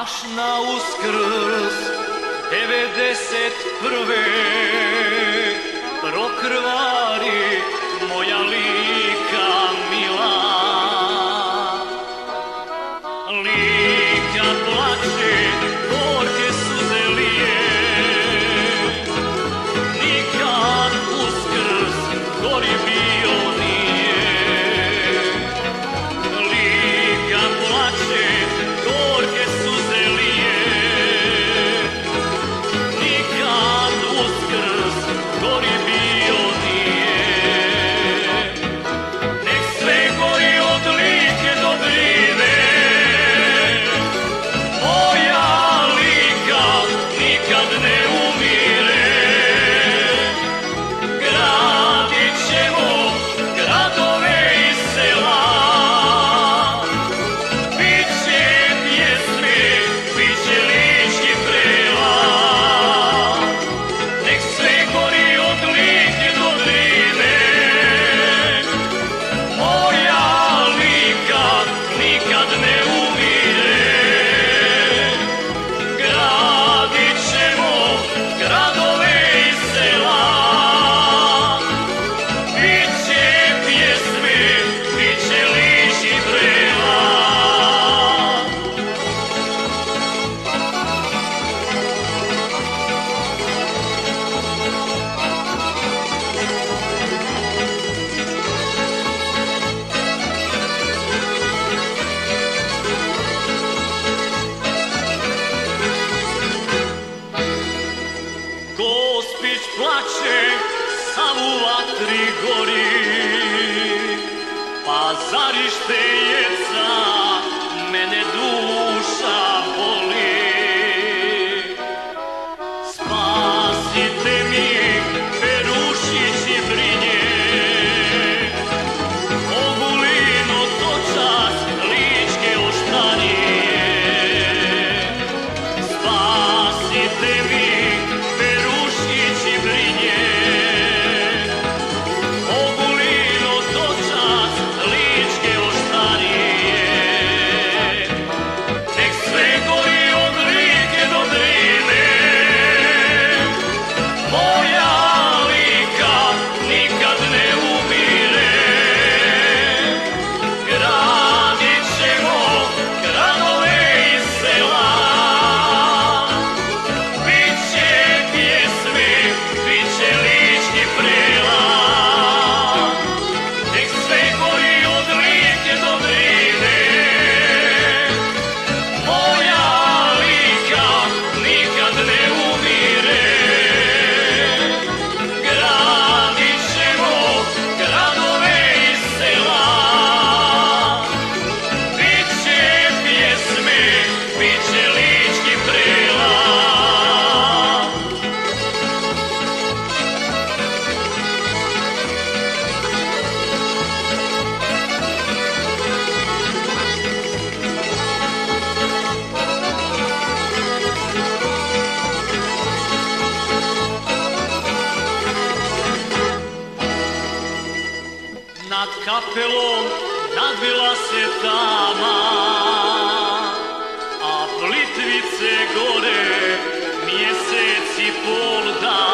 Baš na Uskrs 91. prokrvari moja Lika mila. Lika plače, gorke suze lije, nikad Uskrs gori bio nije. Lika plače, gorke suze lije, nikad Uskrs gori bio nije. Nek sve gori od Like do Drine, moja Lika nikad ne umire. Gradit ćemo gradove i sela, biće pjesme, biće lički prela. Nek sve gori od Like do Drine, moja Lika nikad ne umire. Gradit ćemo gradove i sela, biće pjesme, biće lički prela. Gospić plače, sav u vatri gori, Pazarište jeca, mene duša boli. Spasite mi, Perušić i Brinje, Ogulin otočac, ličke oštarije. Spasite mi, Perušić i Brinje, Ogulin otočac, ličke oštarije. Nek sve gori od Like do Drine, moja Lika nikad ne umire. Gradit ćemo gradove i sela, biće pjesme, biće lički prela. Nek sve gori od Like do Drine, moja Lika nikad ne umire. Gradit ćemo gradove i sela, biće pjesme, biće lički prela. Nad kapelom nadvila se tama, a Plitvice gore mjesec i pol dan.